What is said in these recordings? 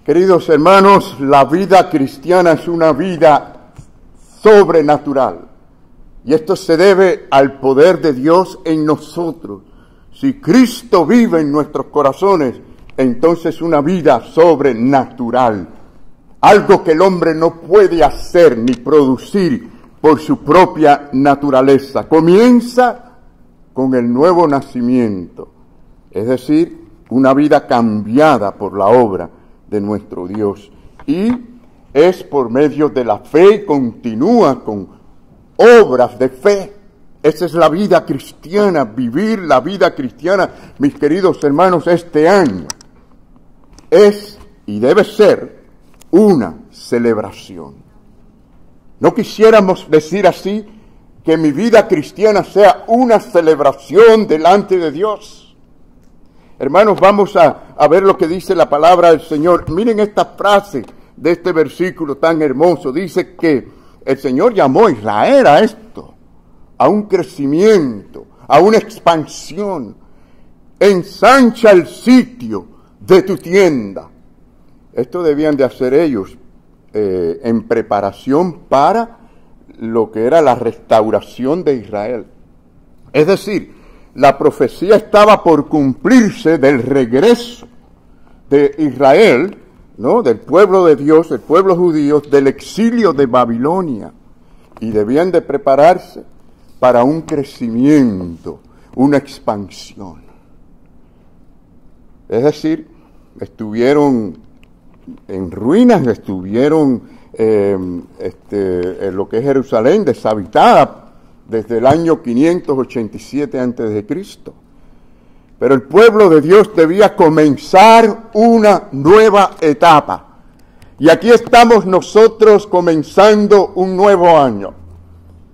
Queridos hermanos, la vida cristiana es una vida sobrenatural. Y esto se debe al poder de Dios en nosotros. Si Cristo vive en nuestros corazones, entonces una vida sobrenatural. Algo que el hombre no puede hacer ni producir por su propia naturaleza. Comienza con el nuevo nacimiento. Es decir, una vida cambiada por la obra de nuestro Dios. Y es por medio de la fe y continúa con obras de fe. Esa es la vida cristiana, vivir la vida cristiana, mis queridos hermanos, este año. Es y debe ser una celebración. No quisiéramos decir así que mi vida cristiana sea una celebración delante de Dios. Hermanos, vamos a ver lo que dice la palabra del Señor. Miren esta frase de este versículo tan hermoso. Dice que el Señor llamó a Israel a esto, a un crecimiento, a una expansión. Ensancha el sitio de tu tienda. Esto debían de hacer ellos en preparación para lo que era la restauración de Israel. Es decir, la profecía estaba por cumplirse del regreso de Israel, ¿no?, del pueblo de Dios, el pueblo judío, del exilio de Babilonia. Y debían de prepararse para un crecimiento, una expansión. Es decir, estuvieron en ruinas, estuvieron en lo que es Jerusalén deshabitada desde el año 587 a.C. Pero el pueblo de Dios debía comenzar una nueva etapa. Y aquí estamos nosotros comenzando un nuevo año.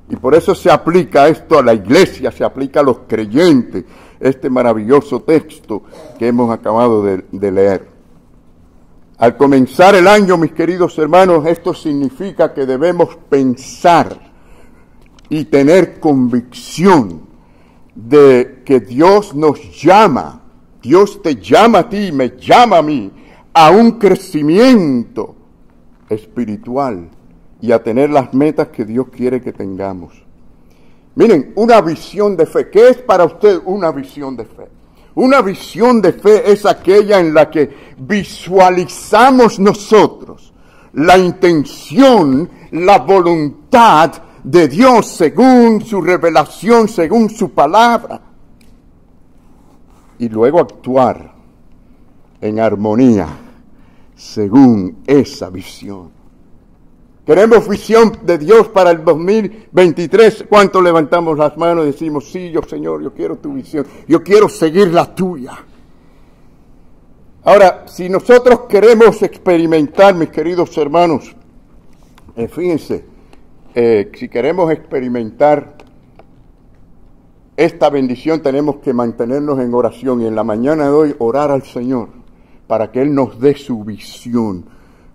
Y por eso se aplica esto a la iglesia, se aplica a los creyentes, este maravilloso texto que hemos acabado de leer. Al comenzar el año, mis queridos hermanos, esto significa que debemos pensar y tener convicción de que Dios nos llama, Dios te llama a ti, me llama a mí, a un crecimiento espiritual y a tener las metas que Dios quiere que tengamos. Miren, una visión de fe. ¿Qué es para usted una visión de fe? Una visión de fe es aquella en la que visualizamos nosotros la intención, la voluntad de Dios según su revelación, según su palabra. Y luego actuar en armonía según esa visión. Queremos visión de Dios para el 2023. ¿Cuánto levantamos las manos y decimos, sí, yo Señor, yo quiero tu visión, yo quiero seguir la tuya? Ahora, si nosotros queremos experimentar, mis queridos hermanos, fíjense, si queremos experimentar esta bendición, tenemos que mantenernos en oración y en la mañana de hoy orar al Señor para que Él nos dé su visión,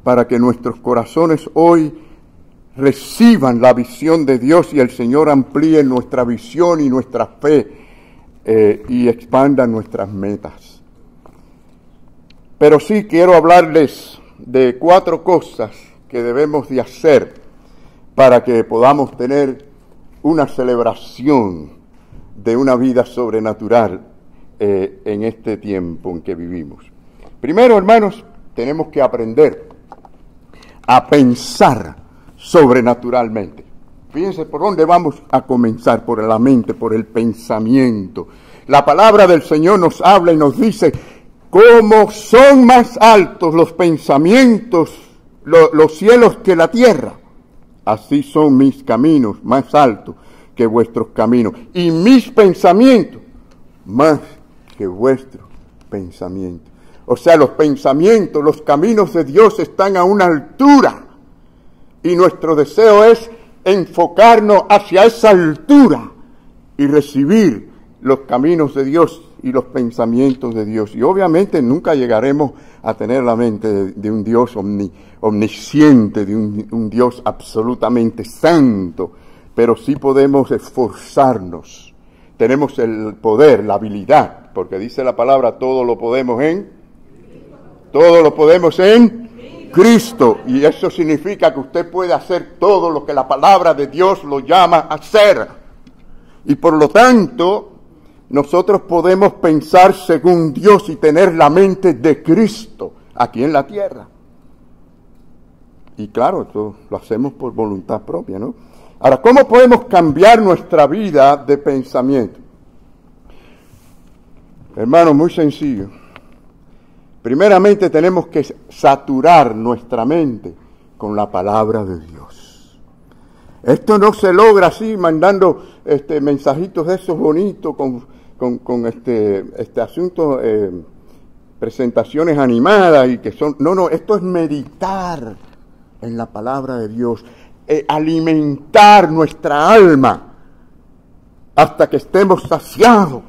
para que nuestros corazones hoy reciban la visión de Dios y el Señor amplíe nuestra visión y nuestra fe y expanda nuestras metas. Pero sí quiero hablarles de 4 cosas que debemos de hacer para que podamos tener una celebración de una vida sobrenatural en este tiempo en que vivimos. Primero, hermanos, tenemos que aprender a pensar sobrenaturalmente. Fíjense por dónde vamos a comenzar, por la mente, por el pensamiento. La palabra del Señor nos habla y nos dice, como son más altos los pensamientos, los cielos que la tierra, así son mis caminos más altos que vuestros caminos, y mis pensamientos más que vuestros pensamientos. O sea, los pensamientos, los caminos de Dios están a una altura. Y nuestro deseo es enfocarnos hacia esa altura y recibir los caminos de Dios y los pensamientos de Dios. Y obviamente nunca llegaremos a tener la mente de un Dios omnisciente, de un Dios absolutamente santo, pero sí podemos esforzarnos. Tenemos el poder, la habilidad, porque dice la palabra, todo lo podemos en Cristo. Y eso significa que usted puede hacer todo lo que la palabra de Dios lo llama a hacer. Y por lo tanto, nosotros podemos pensar según Dios y tener la mente de Cristo aquí en la tierra. Y claro, esto lo hacemos por voluntad propia, ¿no? Ahora, ¿cómo podemos cambiar nuestra vida de pensamiento? Hermano, muy sencillo. Primeramente tenemos que saturar nuestra mente con la palabra de Dios. Esto no se logra así mandando mensajitos de esos bonitos con este asunto, presentaciones animadas y que son... No, esto es meditar en la palabra de Dios, alimentar nuestra alma hasta que estemos saciados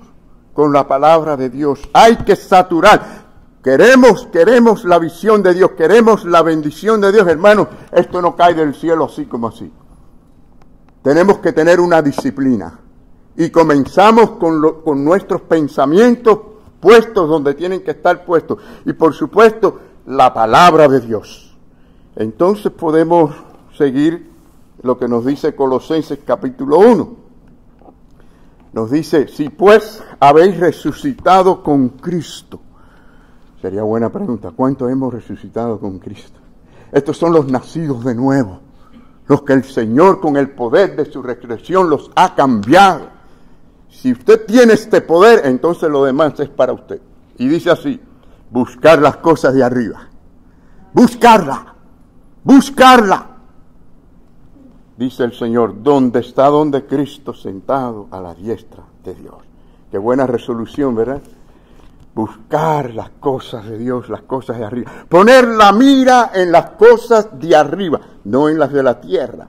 con la palabra de Dios. Hay que saturar. Queremos la visión de Dios, queremos la bendición de Dios, hermanos. Esto no cae del cielo así como así. Tenemos que tener una disciplina. Y comenzamos con nuestros pensamientos puestos donde tienen que estar puestos. Y por supuesto, la palabra de Dios. Entonces podemos seguir lo que nos dice Colosenses capítulo 1. Nos dice, si pues habéis resucitado con Cristo. Sería buena pregunta, ¿cuántos hemos resucitado con Cristo? Estos son los nacidos de nuevo, los que el Señor con el poder de su resurrección los ha cambiado. Si usted tiene este poder, entonces lo demás es para usted. Y dice así, buscar las cosas de arriba. Buscarla. Dice el Señor, ¿dónde está Cristo sentado a la diestra de Dios? Qué buena resolución, ¿verdad? Buscar las cosas de Dios, las cosas de arriba. Poner la mira en las cosas de arriba, no en las de la tierra.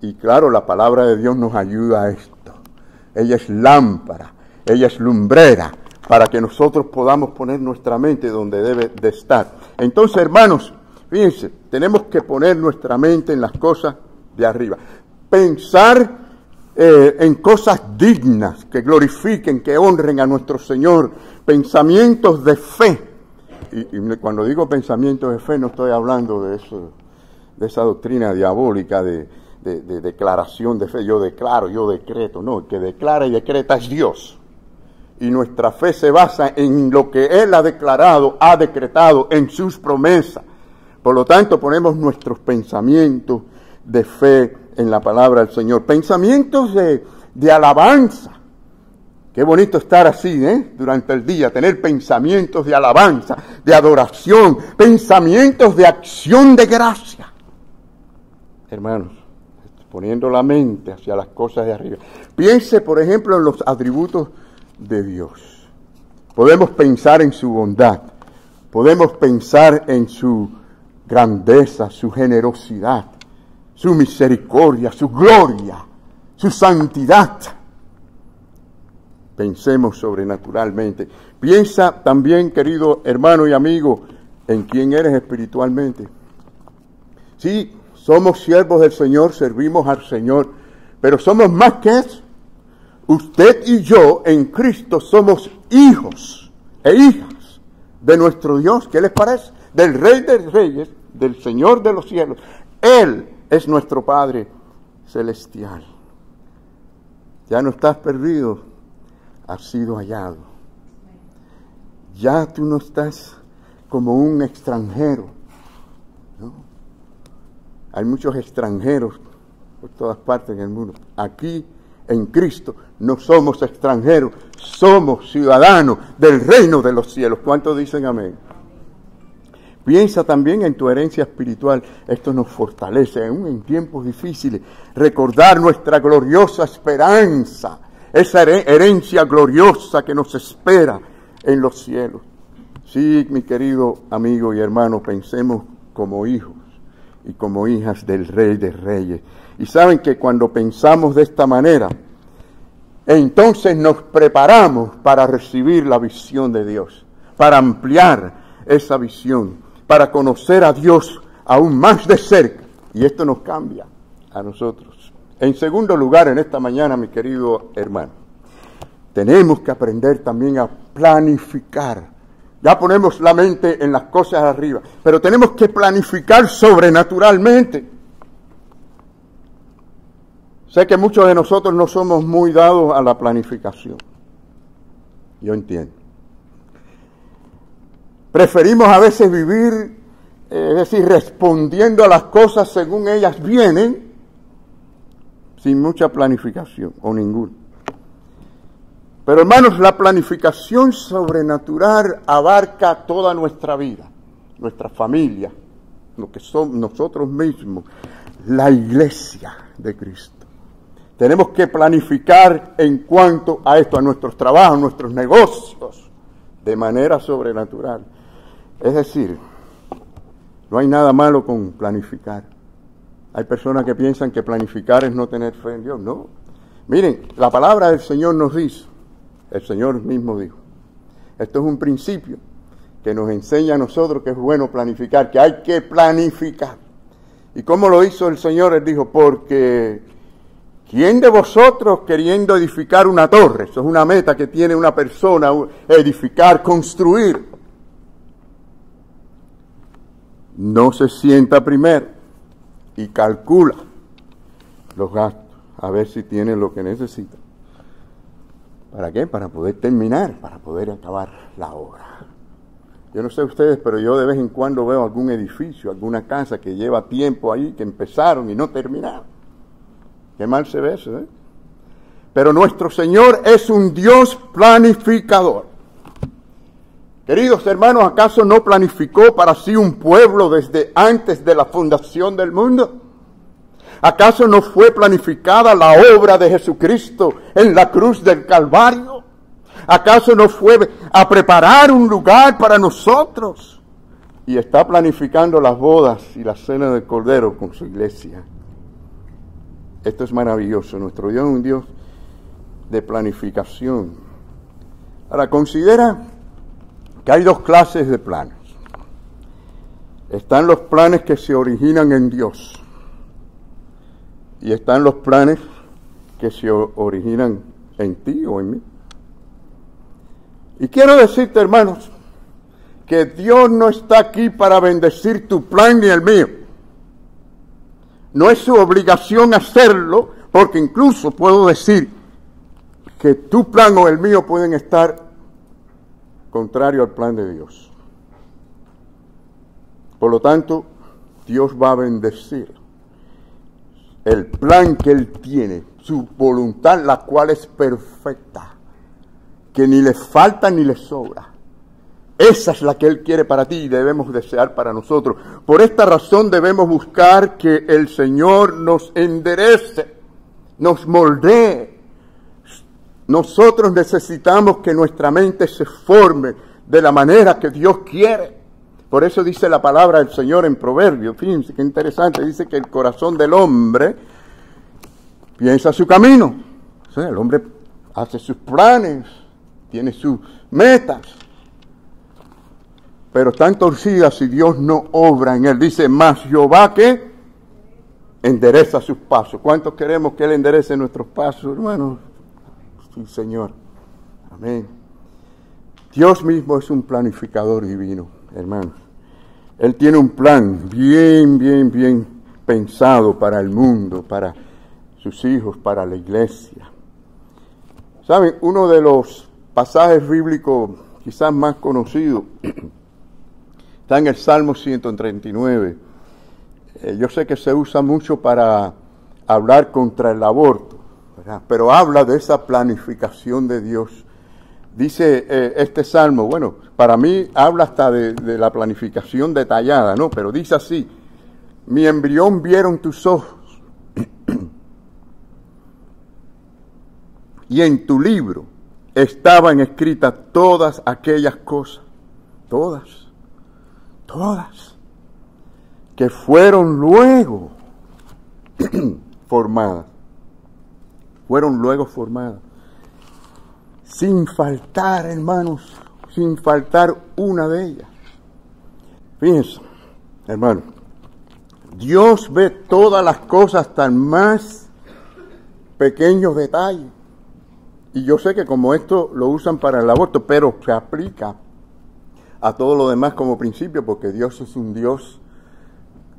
Y claro, la palabra de Dios nos ayuda a esto. Ella es lámpara, ella es lumbrera, para que nosotros podamos poner nuestra mente donde debe de estar. Entonces, hermanos, fíjense, tenemos que poner nuestra mente en las cosas de arriba. Pensar en cosas dignas, que glorifiquen, que honren a nuestro Señor. Pensamientos de fe. Y cuando digo pensamientos de fe, no estoy hablando de eso, de esa doctrina diabólica de declaración de fe. Yo declaro, yo decreto. No, el que declara y decreta es Dios. Y nuestra fe se basa en lo que Él ha declarado, ha decretado, en sus promesas. Por lo tanto, ponemos nuestros pensamientos de fe en la palabra del Señor. Pensamientos de alabanza. Qué bonito estar así, durante el día, tener pensamientos de alabanza, de adoración, pensamientos de acción de gracia. Hermanos, poniendo la mente hacia las cosas de arriba. Piense, por ejemplo, en los atributos de Dios. Podemos pensar en su bondad, podemos pensar en su grandeza, su generosidad, su misericordia, su gloria, su santidad. Pensemos sobrenaturalmente. Piensa también, querido hermano y amigo, en quién eres espiritualmente. Sí, somos siervos del Señor, servimos al Señor, pero somos más que eso. Usted y yo en Cristo somos hijos e hijas de nuestro Dios. ¿Qué les parece? Del Rey de Reyes, del Señor de los cielos. Él es nuestro Padre celestial. Ya no estás perdido, has sido hallado. Ya tú no estás como un extranjero, ¿no? Hay muchos extranjeros por todas partes en el mundo. Aquí, en Cristo, no somos extranjeros, somos ciudadanos del reino de los cielos. ¿Cuántos dicen amén? Piensa también en tu herencia espiritual. Esto nos fortalece, aún en tiempos difíciles. Recordar nuestra gloriosa esperanza, esa herencia gloriosa que nos espera en los cielos. Sí, mi querido amigo y hermano, pensemos como hijos y como hijas del Rey de Reyes. Y saben que cuando pensamos de esta manera, entonces nos preparamos para recibir la visión de Dios, para ampliar esa visión, para conocer a Dios aún más de cerca. Y esto nos cambia a nosotros. En segundo lugar, en esta mañana, mi querido hermano, tenemos que aprender también a planificar Ya ponemos la mente en las cosas arriba, pero tenemos que planificar sobrenaturalmente. Sé que muchos de nosotros no somos muy dados a la planificación. Yo entiendo. Preferimos a veces vivir, es decir, respondiendo a las cosas según ellas vienen, sin mucha planificación o ninguna. Pero hermanos, la planificación sobrenatural abarca toda nuestra vida, nuestra familia, lo que somos nosotros mismos, la iglesia de Cristo. Tenemos que planificar en cuanto a esto, a nuestros trabajos, nuestros negocios, de manera sobrenatural. Es decir, no hay nada malo con planificar. Hay personas que piensan que planificar es no tener fe en Dios. No. Miren, la palabra del Señor nos dice, el Señor mismo dijo, esto es un principio que nos enseña a nosotros que es bueno planificar, que hay que planificar. ¿Y cómo lo hizo el Señor? Él dijo, porque ¿quién de vosotros queriendo edificar una torre? Eso es una meta que tiene una persona, edificar, construir. No se sienta primero y calcula los gastos, a ver si tiene lo que necesita. ¿Para qué? Para poder terminar, para poder acabar la obra. Yo no sé ustedes, pero yo de vez en cuando veo algún edificio, alguna casa que lleva tiempo ahí, que empezaron y no terminaron. Qué mal se ve eso, ¿eh? Pero nuestro Señor es un Dios planificador. Queridos hermanos, ¿acaso no planificó para sí un pueblo desde antes de la fundación del mundo? ¿Acaso no fue planificada la obra de Jesucristo en la cruz del Calvario? ¿Acaso no fue a preparar un lugar para nosotros? Y está planificando las bodas y la cena del Cordero con su iglesia. Esto es maravilloso. Nuestro Dios es un Dios de planificación. Ahora, considera que hay dos clases de planes. Están los planes que se originan en Dios. Y están los planes que se originan en ti o en mí. Y quiero decirte, hermanos, que Dios no está aquí para bendecir tu plan ni el mío. No es su obligación hacerlo, porque incluso puedo decir que tu plan o el mío pueden estar contrario al plan de Dios. Por lo tanto, Dios va a bendecir el plan que Él tiene, su voluntad, la cual es perfecta, que ni le falta ni le sobra. Esa es la que Él quiere para ti y debemos desear para nosotros. Por esta razón debemos buscar que el Señor nos enderece, nos moldee. Nosotros necesitamos que nuestra mente se forme de la manera que Dios quiere. Por eso dice la palabra del Señor en Proverbios. Fíjense qué interesante. Dice que el corazón del hombre piensa su camino. O sea, el hombre hace sus planes, tiene sus metas, pero están torcidas si Dios no obra en él. Dice, mas Jehová que endereza sus pasos. ¿Cuántos queremos que Él enderece nuestros pasos, hermanos? Sí, Señor. Amén. Dios mismo es un planificador divino, hermanos. Él tiene un plan bien pensado para el mundo, para sus hijos, para la iglesia. ¿Saben? Uno de los pasajes bíblicos quizás más conocidos está en el Salmo 139. Yo sé que se usa mucho para hablar contra el aborto, ¿verdad? Pero habla de esa planificación de Dios. Dice este salmo, bueno, para mí habla hasta de la planificación detallada, ¿no? Pero dice así, mi embrión vieron tus ojos, y en tu libro estaban escritas todas aquellas cosas, todas, que fueron luego formadas, sin faltar, hermanos, sin faltar una de ellas. Fíjense, hermanos, Dios ve todas las cosas hasta el más pequeños detalles. Y yo sé que como esto lo usan para el aborto, pero se aplica a todo lo demás como principio, porque Dios es un Dios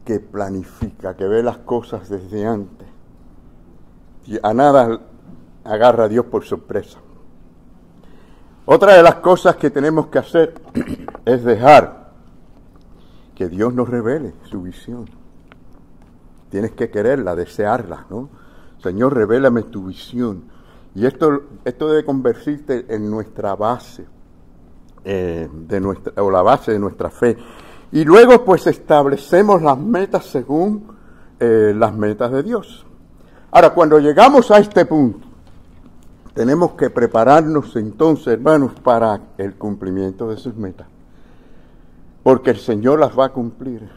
que planifica, que ve las cosas desde antes. Y a nada agarra a Dios por sorpresa. Otra de las cosas que tenemos que hacer es dejar que Dios nos revele su visión. Tienes que quererla, desearla, ¿no? Señor, revélame tu visión. Y esto debe convertirse en nuestra base, o la base de nuestra fe. Y luego pues establecemos las metas según las metas de Dios. Ahora, cuando llegamos a este punto, tenemos que prepararnos entonces, hermanos, para el cumplimiento de sus metas. Porque el Señor las va a cumplir.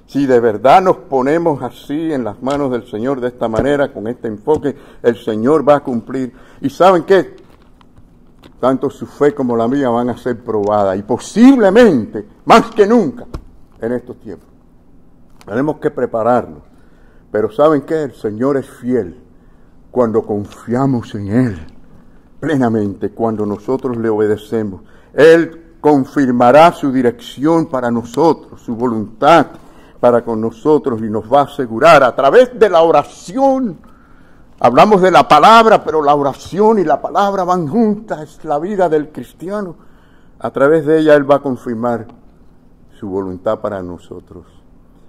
Si de verdad nos ponemos así en las manos del Señor de esta manera, con este enfoque, el Señor va a cumplir. ¿Y saben qué? Tanto su fe como la mía van a ser probadas. Y posiblemente, más que nunca, en estos tiempos. Tenemos que prepararnos. Pero ¿saben qué? El Señor es fiel cuando confiamos en Él plenamente, cuando nosotros le obedecemos. Él confirmará su dirección para nosotros, su voluntad para con nosotros, y nos va a asegurar a través de la oración. Hablamos de la palabra, pero la oración y la palabra van juntas, es la vida del cristiano. A través de ella Él va a confirmar su voluntad para nosotros.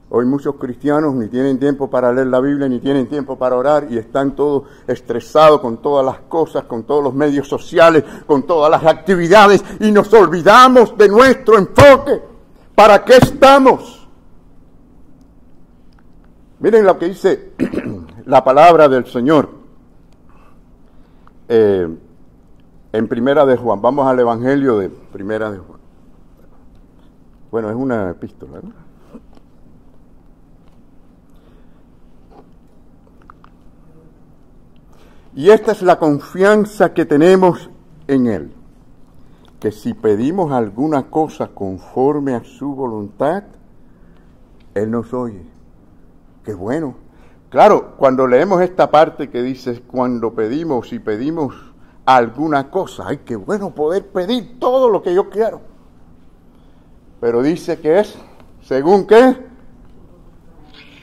Hoy muchos cristianos ni tienen tiempo para leer la Biblia, ni tienen tiempo para orar, y están todos estresados con todas las cosas, con todos los medios sociales, con todas las actividades, y nos olvidamos de nuestro enfoque. ¿Para qué estamos? Miren lo que dice la palabra del Señor en Primera de Juan. Vamos al Evangelio de Primera de Juan. Bueno, es una epístola, ¿no? Y esta es la confianza que tenemos en Él, que si pedimos alguna cosa conforme a su voluntad, Él nos oye. ¡Qué bueno! Claro, cuando leemos esta parte que dice, cuando pedimos y pedimos alguna cosa, ¡ay, qué bueno poder pedir todo lo que yo quiero! Pero dice que es, ¿según qué?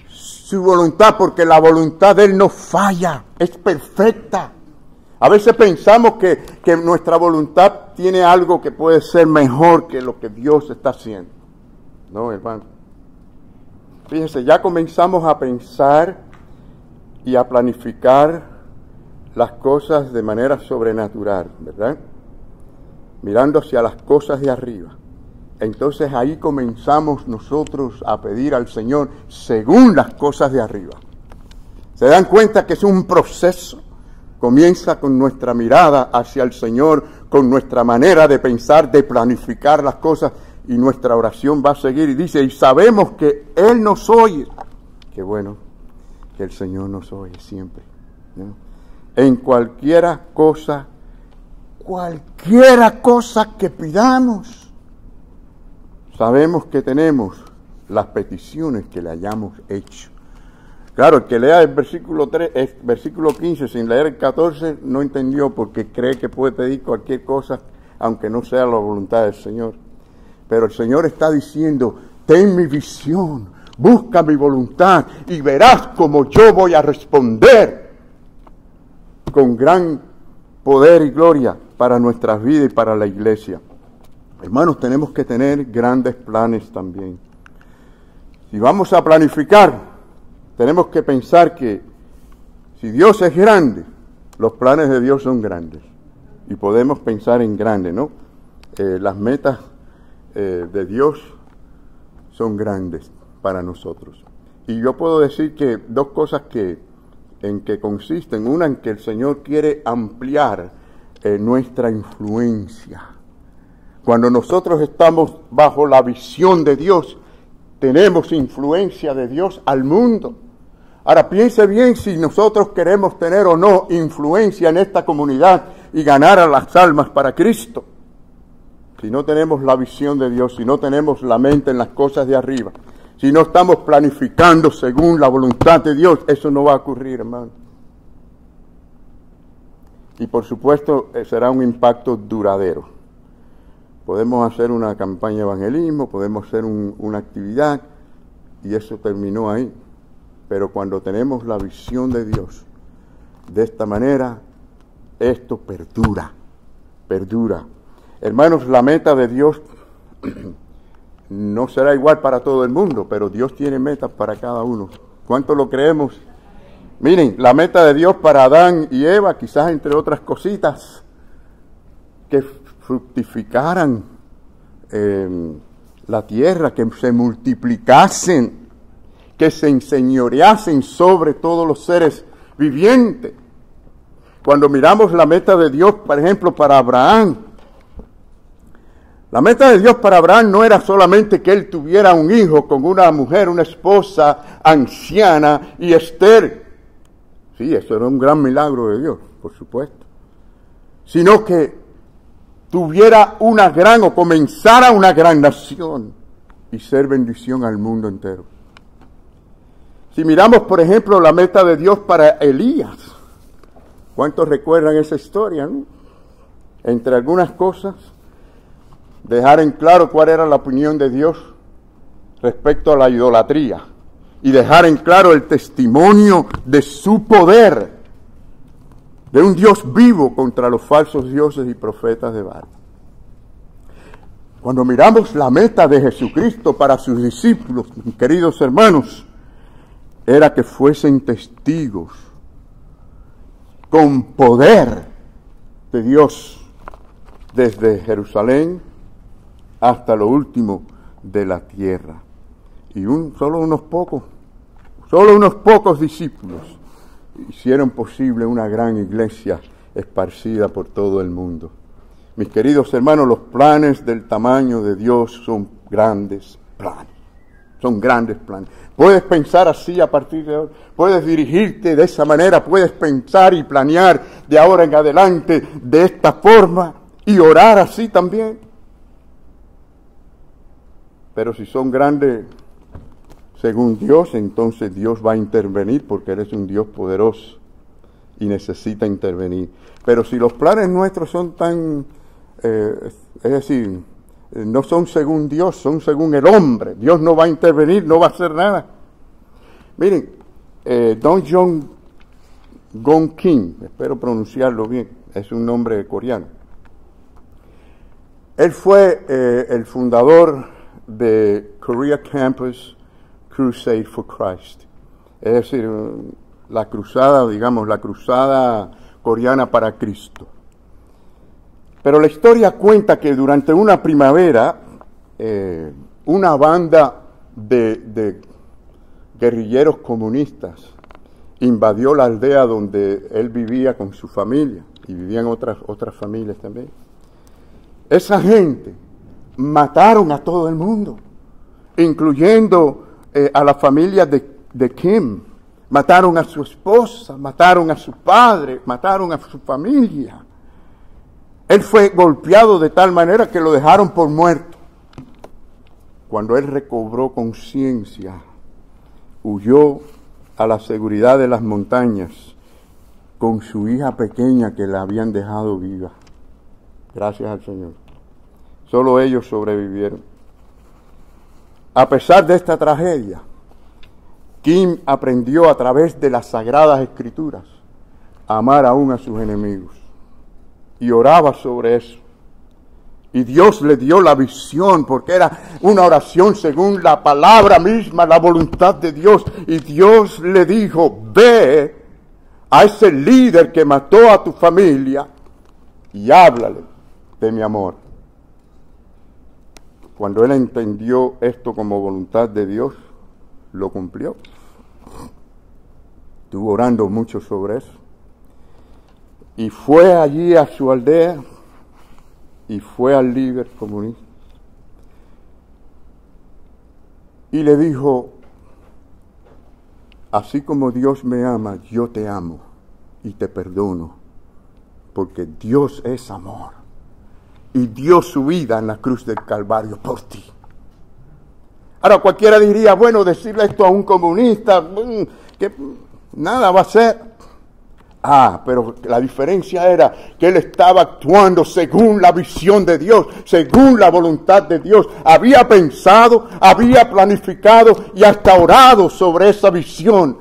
Su voluntad, porque la voluntad de Él no falla, es perfecta. A veces pensamos que nuestra voluntad tiene algo que puede ser mejor que lo que Dios está haciendo. No, hermano. Fíjense, ya comenzamos a pensar y a planificar las cosas de manera sobrenatural, ¿verdad? Mirando hacia las cosas de arriba. Entonces ahí comenzamos nosotros a pedir al Señor según las cosas de arriba. ¿Se dan cuenta que es un proceso? Comienza con nuestra mirada hacia el Señor, con nuestra manera de pensar, de planificar las cosas, y nuestra oración va a seguir. Y dice, y sabemos que Él nos oye. Qué bueno que el Señor nos oye siempre, ¿no? En cualquiera cosa que pidamos, sabemos que tenemos las peticiones que le hayamos hecho. Claro, el que lea el versículo 15 sin leer el 14 no entendió, porque cree que puede pedir cualquier cosa aunque no sea la voluntad del Señor. Pero el Señor está diciendo, ten mi visión, busca mi voluntad y verás cómo yo voy a responder con gran poder y gloria para nuestras vidas y para la iglesia. Hermanos, tenemos que tener grandes planes también. Si vamos a planificar, tenemos que pensar que si Dios es grande, los planes de Dios son grandes. Y podemos pensar en grande, ¿no? Las metas de Dios son grandes para nosotros. Y yo puedo decir que dos cosas en que consisten. Una, en que el Señor quiere ampliar nuestra influencia. Cuando nosotros estamos bajo la visión de Dios, tenemos influencia de Dios al mundo. Ahora piense bien si nosotros queremos tener o no influencia en esta comunidad y ganar a las almas para Cristo. Si no tenemos la visión de Dios, si no tenemos la mente en las cosas de arriba, si no estamos planificando según la voluntad de Dios, eso no va a ocurrir, hermano. Y por supuesto será un impacto duradero. Podemos hacer una campaña de evangelismo, podemos hacer una actividad, y eso terminó ahí. Pero cuando tenemos la visión de Dios de esta manera, esto perdura. Hermanos, la meta de Dios no será igual para todo el mundo, pero Dios tiene metas para cada uno. ¿Cuánto lo creemos? Miren, la meta de Dios para Adán y Eva, quizás entre otras cositas, que fructificaran la tierra, que se multiplicasen, que se enseñoreasen sobre todos los seres vivientes. Cuando miramos la meta de Dios, por ejemplo, para Abraham, la meta de Dios para Abraham no era solamente que él tuviera un hijo con una mujer, una esposa anciana y estéril. Sí, eso era un gran milagro de Dios, por supuesto. Sino que tuviera una gran o comenzara una gran nación y ser bendición al mundo entero. Si miramos, por ejemplo, la meta de Dios para Elías, ¿cuántos recuerdan esa historia, no? Entre algunas cosas, dejar en claro cuál era la opinión de Dios respecto a la idolatría y dejar en claro el testimonio de su poder, de un Dios vivo contra los falsos dioses y profetas de Baal. Cuando miramos la meta de Jesucristo para sus discípulos, mis queridos hermanos, era que fuesen testigos con poder de Dios desde Jerusalén hasta lo último de la tierra. Y solo unos pocos discípulos hicieron posible una gran iglesia esparcida por todo el mundo. Mis queridos hermanos, los planes del tamaño de Dios son grandes planes. Son grandes planes. Puedes pensar así a partir de ahora. Puedes dirigirte de esa manera. Puedes pensar y planear de ahora en adelante de esta forma y orar así también. Pero si son grandes según Dios, entonces Dios va a intervenir porque Él es un Dios poderoso y necesita intervenir. Pero si los planes nuestros son tan, es decir, no son según Dios, son según el hombre, Dios no va a intervenir, no va a hacer nada. Miren, Don John Gon Kim, espero pronunciarlo bien, es un nombre coreano. Él fue el fundador de Korea Campus Crusade for Christ, es decir, la cruzada coreana para Cristo. Pero la historia cuenta que durante una primavera, una banda de guerrilleros comunistas invadió la aldea donde él vivía con su familia, y vivían otras familias también. Esa gente mataron a todo el mundo, incluyendo a la familia de Kim. Mataron a su esposa, mataron a su padre, mataron a su familia. Él fue golpeado de tal manera que lo dejaron por muerto. Cuando él recobró conciencia, huyó a la seguridad de las montañas con su hija pequeña que la habían dejado viva. Gracias al Señor. Solo ellos sobrevivieron. A pesar de esta tragedia, Kim aprendió a través de las Sagradas Escrituras a amar aún a sus enemigos. Y oraba sobre eso. Y Dios le dio la visión, porque era una oración según la palabra misma, la voluntad de Dios. Y Dios le dijo: ve a ese líder que mató a tu familia y háblale de mi amor. Cuando él entendió esto como voluntad de Dios, lo cumplió. Estuvo orando mucho sobre eso. Y fue allí a su aldea y fue al líder comunista. Y le dijo: así como Dios me ama, yo te amo y te perdono, porque Dios es amor. Y dio su vida en la cruz del Calvario por ti. Ahora cualquiera diría: bueno, decirle esto a un comunista, que nada va a ser. Pero la diferencia era que él estaba actuando según la visión de Dios, según la voluntad de Dios. Había pensado, había planificado y hasta orado sobre esa visión.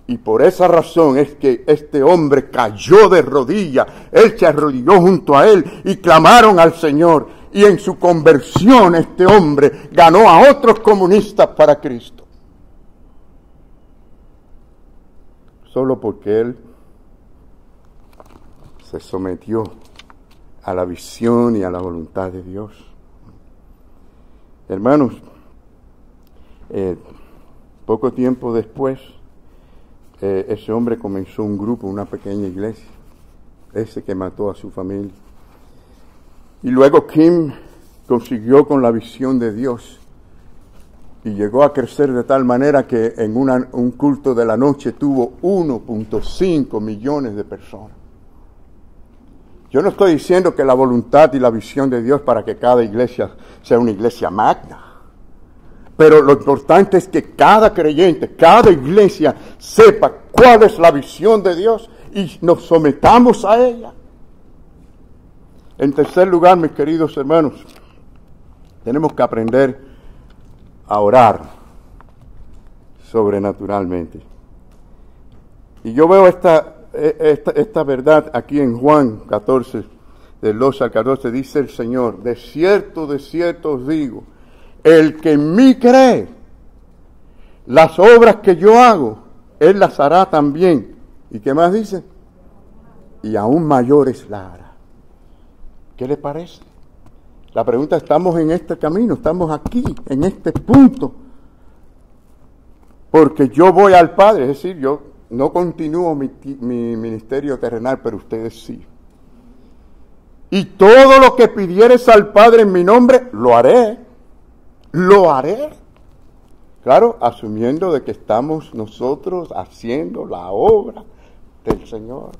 Y por esa razón es que este hombre cayó de rodillas. Él se arrodilló junto a él y clamaron al Señor. Y en su conversión este hombre ganó a otros comunistas para Cristo. Solo porque él se sometió a la visión y a la voluntad de Dios. Hermanos, poco tiempo después, ese hombre comenzó un grupo, una pequeña iglesia, ese que mató a su familia. Y luego Kim consiguió con la visión de Dios y llegó a crecer de tal manera que en un culto de la noche tuvo 1.5 millones de personas. Yo no estoy diciendo que la voluntad y la visión de Dios para que cada iglesia sea una iglesia magna. Pero lo importante es que cada creyente, cada iglesia sepa cuál es la visión de Dios y nos sometamos a ella. En tercer lugar, mis queridos hermanos, tenemos que aprender a orar sobrenaturalmente. Y yo veo esta verdad aquí en Juan 14, del 12 al 14, dice el Señor: de cierto os digo, el que en mí cree, las obras que yo hago, él las hará también. ¿Y qué más dice? Y aún mayores las hará. ¿Qué le parece? La pregunta, ¿estamos en este camino? ¿Estamos aquí, en este punto? Porque yo voy al Padre, es decir, yo no continúo mi ministerio terrenal, pero ustedes sí. Y todo lo que pidieres al Padre en mi nombre, lo haré. Lo haré. Claro, asumiendo de que estamos nosotros haciendo la obra del Señor.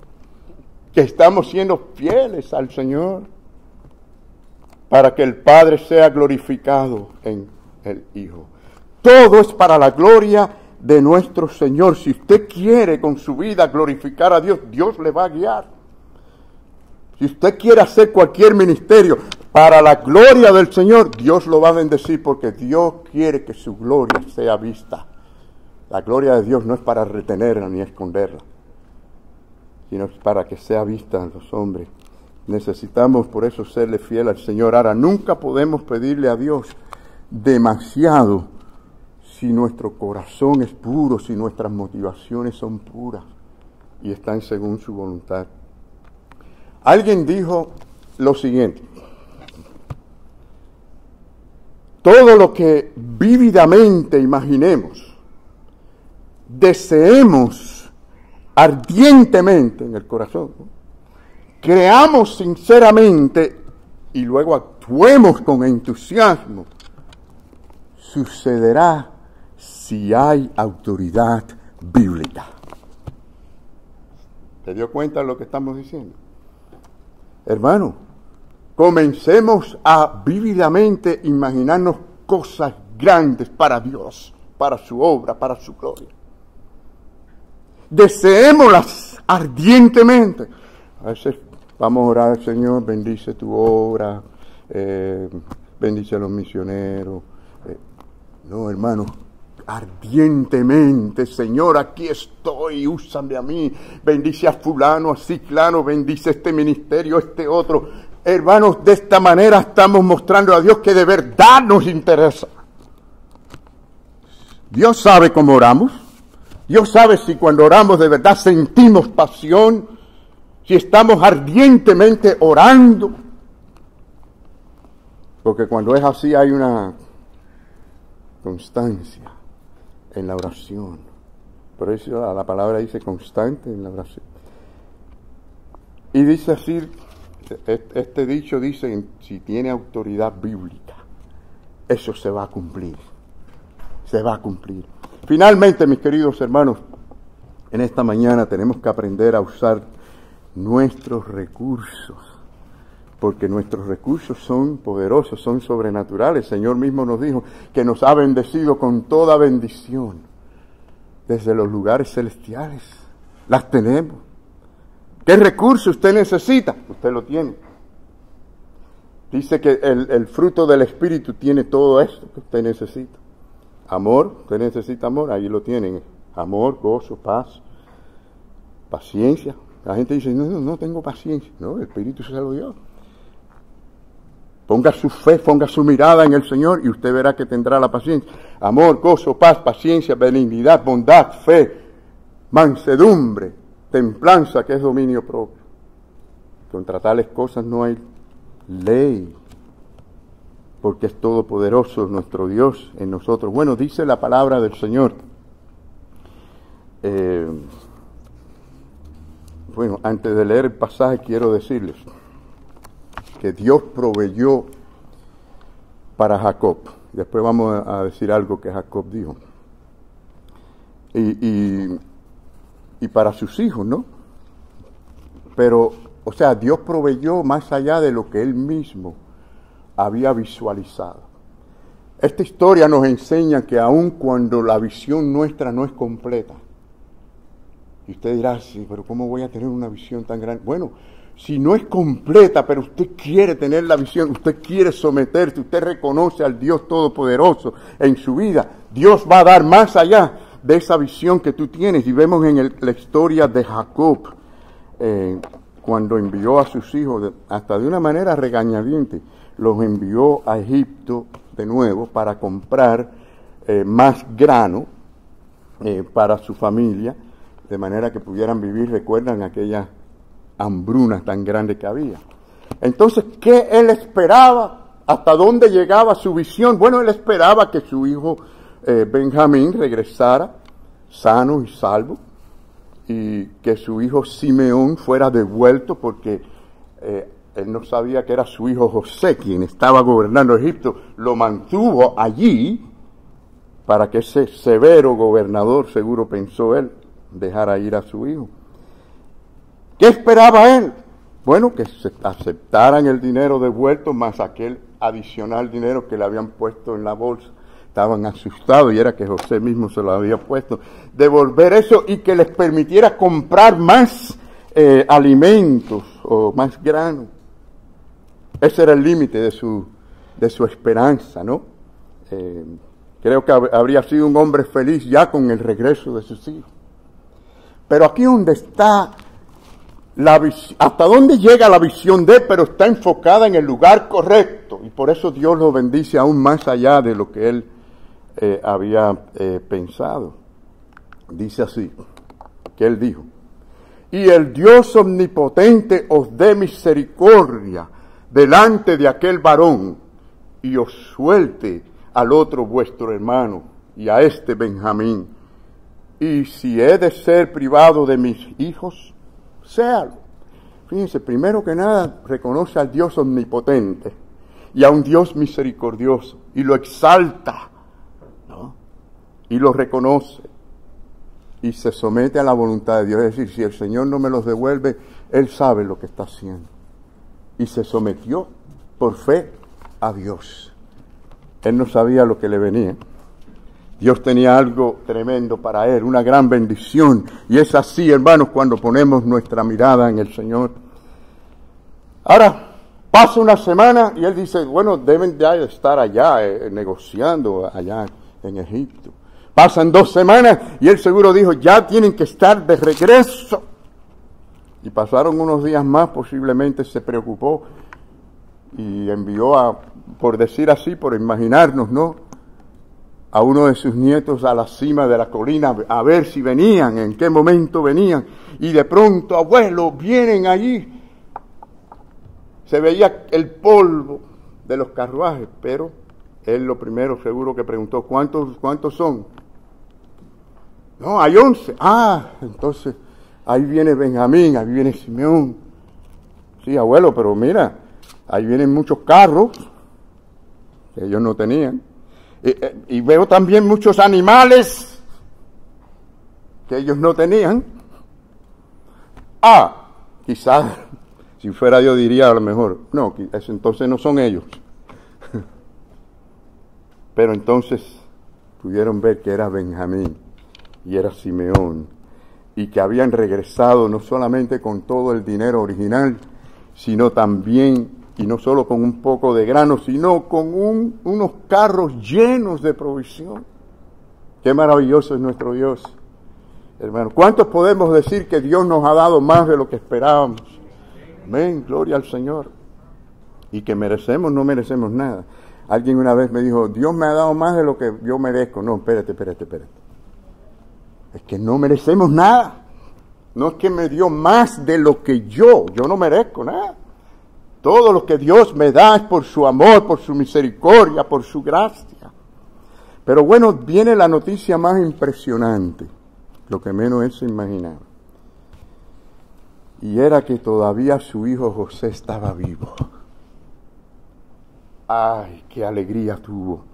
Que estamos siendo fieles al Señor. Para que el Padre sea glorificado en el Hijo. Todo es para la gloria de nuestro Señor. Si usted quiere con su vida glorificar a Dios, Dios le va a guiar. Si usted quiere hacer cualquier ministerio para la gloria del Señor, Dios lo va a bendecir porque Dios quiere que su gloria sea vista. La gloria de Dios no es para retenerla ni esconderla, sino para que sea vista en los hombres. Necesitamos por eso serle fiel al Señor. Ahora, nunca podemos pedirle a Dios demasiado si nuestro corazón es puro, si nuestras motivaciones son puras y están según su voluntad. Alguien dijo lo siguiente: todo lo que vívidamente imaginemos, deseemos ardientemente en el corazón, creamos sinceramente y luego actuemos con entusiasmo, sucederá si hay autoridad bíblica. ¿Se dio cuenta de lo que estamos diciendo? Hermano, comencemos a vívidamente imaginarnos cosas grandes para Dios, para su obra, para su gloria. Deseémoslas ardientemente. A veces vamos a orar: Señor, bendice tu obra, bendice a los misioneros. No, hermano, ardientemente: Señor, aquí estoy, úsame a mí, bendice a fulano, a ciclano, bendice este ministerio, este otro. Hermanos, de esta manera estamos mostrando a Dios que de verdad nos interesa. Dios sabe cómo oramos. Dios sabe si cuando oramos de verdad sentimos pasión, si estamos ardientemente orando. Porque cuando es así hay una constancia en la oración. Por eso la palabra dice constante en la oración. Y dice así, este dicho dice, si tiene autoridad bíblica, eso se va a cumplir. Se va a cumplir. Finalmente, mis queridos hermanos, en esta mañana tenemos que aprender a usar nuestros recursos, porque nuestros recursos son poderosos, son sobrenaturales. El Señor mismo nos dijo que nos ha bendecido con toda bendición desde los lugares celestiales. Las tenemos. ¿Qué recurso usted necesita? Usted lo tiene. Dice que el fruto del Espíritu tiene todo esto que usted necesita. Amor, usted necesita amor, ahí lo tienen. Amor, gozo, paz, paciencia. La gente dice, no tengo paciencia. No, el Espíritu se lo dio. Ponga su fe, ponga su mirada en el Señor y usted verá que tendrá la paciencia. Amor, gozo, paz, paciencia, benignidad, bondad, fe, mansedumbre, templanza, que es dominio propio. Contra tales cosas no hay ley, porque es todopoderoso nuestro Dios en nosotros. Bueno, dice la palabra del Señor. Bueno, antes de leer el pasaje quiero decirles que Dios proveyó para Jacob. Después vamos a decir algo que Jacob dijo. Y para sus hijos, ¿no? Pero, o sea, Dios proveyó más allá de lo que Él mismo había visualizado. Esta historia nos enseña que aun cuando la visión nuestra no es completa, y usted dirá, sí, pero ¿cómo voy a tener una visión tan grande? Bueno, si no es completa, pero usted quiere tener la visión, usted quiere someterse, usted reconoce al Dios Todopoderoso en su vida, Dios va a dar más allá de esa visión que tú tienes. Y vemos en la historia de Jacob, cuando envió a sus hijos, hasta de una manera regañadiente, los envió a Egipto de nuevo para comprar más grano para su familia, de manera que pudieran vivir, recuerdan aquella hambruna tan grande que había. Entonces, ¿qué él esperaba? ¿Hasta dónde llegaba su visión? Bueno, él esperaba que su hijo Benjamín regresara sano y salvo, y que su hijo Simeón fuera devuelto, porque él no sabía que era su hijo José quien estaba gobernando Egipto. Lo mantuvo allí para que ese severo gobernador, seguro pensó él, dejara ir a su hijo. ¿Qué esperaba él? Bueno, que se aceptaran el dinero devuelto más aquel adicional dinero que le habían puesto en la bolsa. Estaban asustados y era que José mismo se lo había puesto. Devolver eso y que les permitiera comprar más alimentos o más grano. Ese era el límite de su esperanza, ¿no? Creo que habría sido un hombre feliz ya con el regreso de sus hijos. Pero aquí donde está hasta dónde llega la visión de él, pero está enfocada en el lugar correcto. Y por eso Dios lo bendice aún más allá de lo que él había pensado. Dice así, que él dijo: y el Dios omnipotente os dé misericordia delante de aquel varón, y os suelte al otro vuestro hermano, y a este Benjamín. Y si he de ser privado de mis hijos, séalo. Fíjense, primero que nada, reconoce al Dios omnipotente y a un Dios misericordioso, y lo exalta, ¿no? Y lo reconoce, y se somete a la voluntad de Dios. Es decir, si el Señor no me los devuelve, Él sabe lo que está haciendo. Y se sometió por fe a Dios. Él no sabía lo que le venía. Dios tenía algo tremendo para él, una gran bendición. Y es así, hermanos, cuando ponemos nuestra mirada en el Señor. Ahora, pasa una semana y él dice, bueno, deben ya estar allá negociando allá en Egipto. Pasan 2 semanas y él seguro dijo, ya tienen que estar de regreso. Y pasaron unos días más, posiblemente se preocupó y envió por decir así, por imaginarnos, ¿no?, a uno de sus nietos a la cima de la colina a ver si venían, en qué momento venían. Y de pronto, abuelo, vienen allí. Se veía el polvo de los carruajes, pero él lo primero seguro que preguntó, ¿cuántos son? No, hay 11. Ah, entonces ahí viene Benjamín, ahí viene Simeón. Sí, abuelo, pero mira, ahí vienen muchos carros que ellos no tenían. Y veo también muchos animales que ellos no tenían. Quizás, si fuera yo diría a lo mejor, no, entonces no son ellos. Pero entonces pudieron ver que era Benjamín y era Simeón. y que habían regresado no solamente con todo el dinero original, sino también, y no solo con un poco de grano, sino con unos carros llenos de provisión. Qué maravilloso es nuestro Dios, hermano. ¿Cuántos podemos decir que Dios nos ha dado más de lo que esperábamos? Amén, gloria al Señor. Y que merecemos, no merecemos nada. Alguien una vez me dijo, Dios me ha dado más de lo que yo merezco. No, espérate. Es que no merecemos nada. No es que me dio más de lo que yo no merezco nada. Todo lo que Dios me da es por su amor, por su misericordia, por su gracia. Pero bueno, viene la noticia más impresionante, lo que menos él se imaginaba. Y era que todavía su hijo José estaba vivo. ¡Ay, qué alegría tuvo!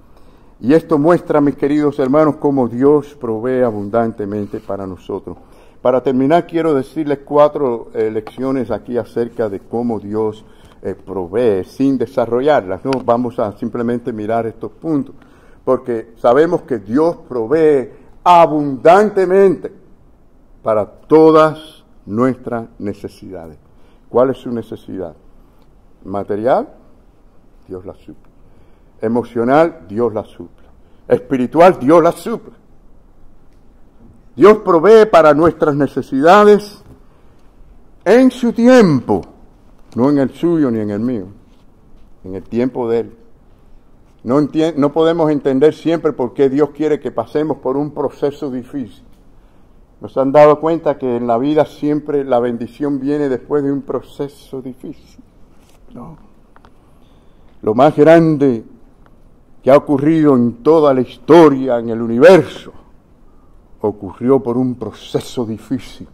Y esto muestra, mis queridos hermanos, cómo Dios provee abundantemente para nosotros. Para terminar, quiero decirles 4 lecciones aquí acerca de cómo Dios provee, sin desarrollarlas. No vamos a simplemente mirar estos puntos, porque sabemos que Dios provee abundantemente para todas nuestras necesidades. ¿Cuál es su necesidad? ¿Material? Dios la suple. Emocional, Dios la suple. Espiritual, Dios la suple. Dios provee para nuestras necesidades en su tiempo, no en el suyo ni en el mío, en el tiempo de Él. No podemos entender siempre por qué Dios quiere que pasemos por un proceso difícil. ¿Nos han dado cuenta que en la vida siempre la bendición viene después de un proceso difícil? No. Lo más grande que ha ocurrido en toda la historia, en el universo, ocurrió por un proceso difícil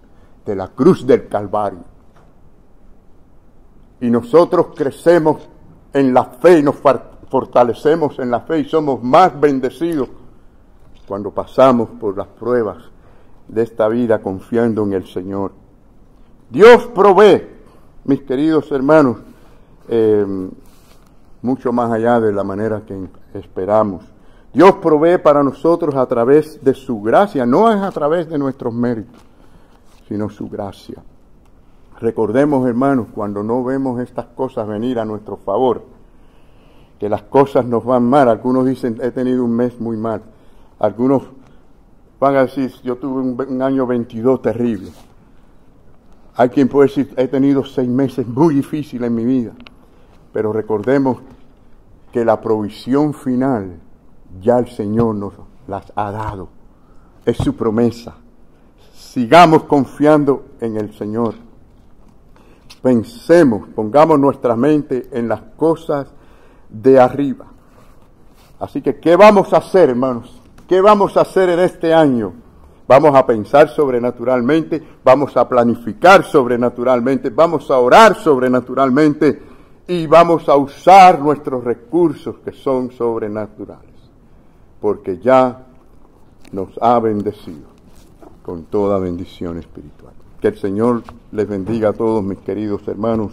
de la cruz del Calvario. Y nosotros crecemos en la fe y nos fortalecemos en la fe y somos más bendecidos cuando pasamos por las pruebas de esta vida confiando en el Señor. Dios provee, mis queridos hermanos, mucho más allá de la manera que esperamos. Dios provee para nosotros a través de su gracia, no es a través de nuestros méritos, sino su gracia. Recordemos, hermanos, cuando no vemos estas cosas venir a nuestro favor, que las cosas nos van mal. Algunos dicen, he tenido un mes muy mal. Algunos van a decir, yo tuve un año 22 terrible. Hay quien puede decir, he tenido 6 meses muy difíciles en mi vida. Pero recordemos que la provisión final ya el Señor nos las ha dado. Es su promesa. Sigamos confiando en el Señor. Pensemos, pongamos nuestra mente en las cosas de arriba. Así que, ¿qué vamos a hacer, hermanos? ¿Qué vamos a hacer en este año? Vamos a pensar sobrenaturalmente, vamos a planificar sobrenaturalmente, vamos a orar sobrenaturalmente y vamos a usar nuestros recursos que son sobrenaturales, porque ya nos ha bendecido con toda bendición espiritual. Que el Señor les bendiga a todos, mis queridos hermanos.